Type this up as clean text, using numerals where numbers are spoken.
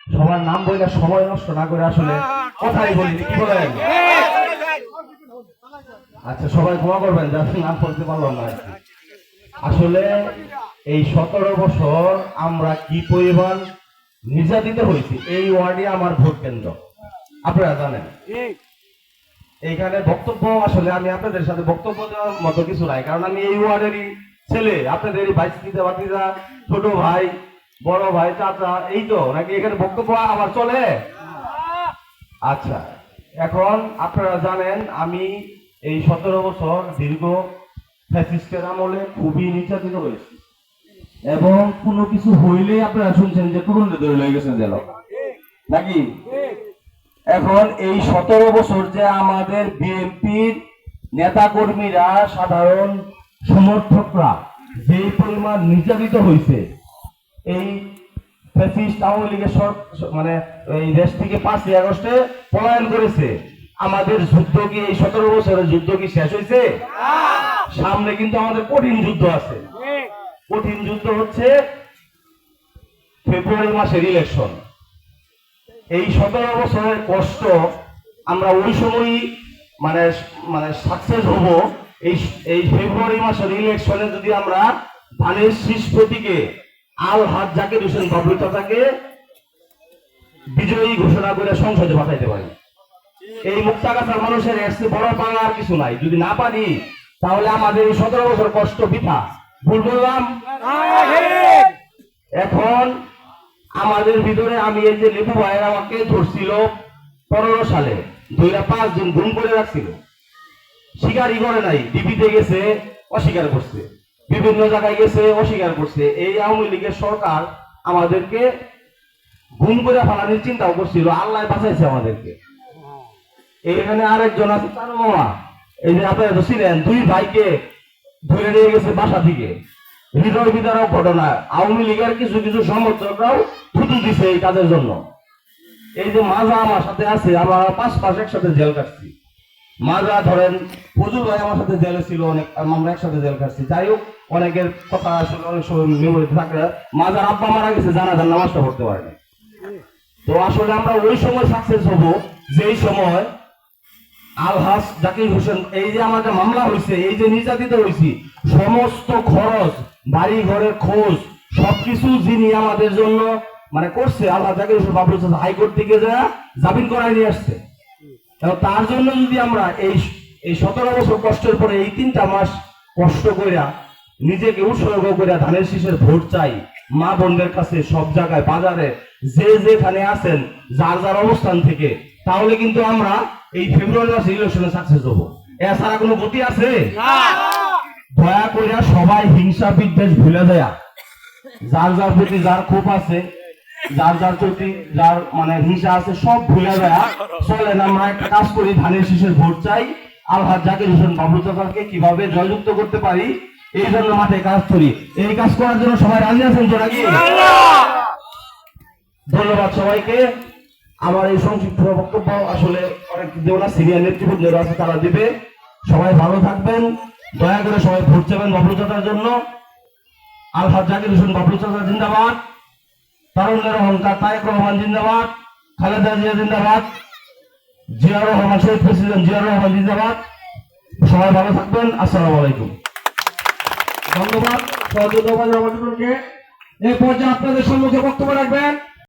সবার নাম বলে সময় নষ্ট না করে আসলে কথাই বলি, কি বলেন? আচ্ছা, সবাই ক্ষমা করবেন যাদের নাম বলতে পারলাম না। আসলে এই 17 বছর আমরা কি পরিমাণ নির্যাতিত হয়েছি, এই ওয়ার্ডে আমার ভোট কেন্দ্র, আপনারা জানেন। এইখানে বক্তব্য আসলে আমি আপনাদের সাথে বক্তব্য দেওয়ার মতো কিছু নাই, কারণ আমি এই ওয়ার্ডেরই ছেলে, আপনাদেরই ভাইস্তিতা ভাতিজা, ছোট ভাই, বড় ভাই, চাচা, এই তো নাকি এখানে বক্তব্য আমার চলে? আচ্ছা, এখন আপনারা জানেন আমি এই 17 বছর দীর্ঘ ফ্যাসিস্টের আমলে খুবই নির্যাতিত হয়েছি, এবং কোনো কিছু হইলেই আপনারা শুনছেন যে তরুণদের ধরে লয়ে গেছেন জেল, নাকি? এখন এই 17 বছর যে আমাদের বিএনপির নেতা কর্মীরা, সাধারণ সমর্থকরা যে পরিমাণ নির্যাতিত হয়েছে, এই ফ্যাসিস্ট আওয়ামী লীগের মানে এই দেশ থেকে 5ই আগস্টে পলায়ন করেছে, আমাদের যুদ্ধ কি এই 17 বছরের যুদ্ধ কি শেষ হয়েছে? সামনে কিন্তু আমাদের কঠিন যুদ্ধ আছে। কঠিন যুদ্ধ হচ্ছে ফেব্রুয়ারি মাসের ইলেকশন। এই 17 বছরের কষ্ট আমরা ওই সময়ই মানে মানে সাকসেস হব। এই ফেব্রুয়ারি মাসের ইলেকশনে যদি আমরা ধানের শীষ প্রতীকে আলহাজ জাকির হোসেন বাবলু চাচাকে বিজয়ী ঘোষণা করে সংসদে পাঠাইতে পারি, এই মুক্তাগাছার মানুষের এর চেয়ে বড় পাওয়া আর কিছু নাই। যদি না পারি তাহলে আমাদের এই 17 বছর কষ্ট বৃথা। ভুল বললাম? এখন আমাদের ভিতরে আমি এই যে লেবু ভাইয়ের আমাকে ধরছিল 15 সালে, 5 দিন গুম করে রাখছিল, স্বীকারই করে নাই। ডিবিতে গেছে, অস্বীকার করছে, বিভিন্ন জায়গায় গেছে, অস্বীকার করছে। এই আওয়ামী লীগের সরকার আমাদেরকে গুম করে ফেলানোর চিন্তাও করছিল, আল্লাহ বাঁচাইছে আমাদেরকে। এখানে আরেকজন আছে চানু মামা, এই যে আপনারা তো ছিলেন, 2 ভাইকে ধরে নিয়ে গেছে বাসা থেকে। হৃদয় বিদারক ঘটনা। আওয়ামী লীগের কিছু কিছু সমর্থকরাও থুতু দিছে এই কাজের জন্য। এই যে মাজা আমার সাথে আছে, আমরা 5 মাস একসাথে জেল কাটছি। মাজা ধরেন ফজল ভাই আমার সাথে জেলে ছিল, অনেক আমরা একসাথে জেল কাটছি। যাই হোক, অনেকের কথা আসলে অনেক সময় মেমোরিতে থাকে। মাজার আব্বা মারা গেছে, জানাজার নামাজটা পড়তে পারেনি। তো আসলে আমরা ওই সময় সাকসেস হব যেই সময় আলহাজ জাকির হোসেন, এই যে আমাদের মামলা হয়েছে, এই যে নির্যাতিত হয়েছি, সমস্ত খরচ, বাড়ি ঘরের খোঁজ, সবকিছু যিনি আমাদের জন্য মানে করছে, আলহাজ জাকির হোসেন বাবলু চাচা হাইকোর্ট থেকে যা জামিন করায় নিয়ে আসছে। তার জন্য যদি আমরা এই 17 বছর কষ্টের পরে এই 3টা মাস কষ্ট কইরা নিজেকে উৎসর্গ কইরা ধানের শীষের ভোট চাই, মা বোনদের কাছে, সব জায়গায়, বাজারে, যে যেখানে আছেন, যার যার অবস্থান থেকে, তাহলে কিন্তু আমরা এই ফেব্রুয়ারি মাসে ইলেকশনে সাকসেস হবো। এছাড়া কোনো গতি আছে? দয়া করে সবাই হিংসা বিদ্বেষ ভুলে দেয়া, যার যার প্রতি যার ক্ষোভ আছে, যার যার প্রতি যার মানে হিংসা আছে, সব ভুলে দেয়া চলেন আমরা একটা কাজ করি, ধানের শীষের ভোট চাই, আলহাজ জাকির হোসেন বাবলু চাচাকে কিভাবে জয়যুক্ত করতে পারি, এই জন্য মাঠে কাজ করি। এই কাজ করার জন্য সবাই রাজি আছেন তো নাকি? ধন্যবাদ সবাইকে। আমার এই সংক্ষিপ্ত বক্তব্য আসলে অনেক দেব না, সিনিয়র নেতৃবৃন্দরা আছে তারা দিবে। সবাই ভালো থাকবেন, দয়া করে সবাই ভোট চাবেন বাবলু চাচার জন্য। আলহাজ জাকির হোসেন বাবলু চাচা জিন্দাবাদ, তারুণ্যের অহংকার তারেক রহমান জিন্দাবাদ, খালেদা জিয়া জিন্দাবাদ, জিয়াউর রহমান, শহীদ প্রেসিডেন্ট জিয়াউর রহমান জিন্দাবাদ। সবাই ভালো থাকবেন, আসসালামু আলাইকুম। ধন্যবাদ সহযোগিতা। এই পর্যায়ে আপনাদের সম্মুখে বক্তব্য রাখবেন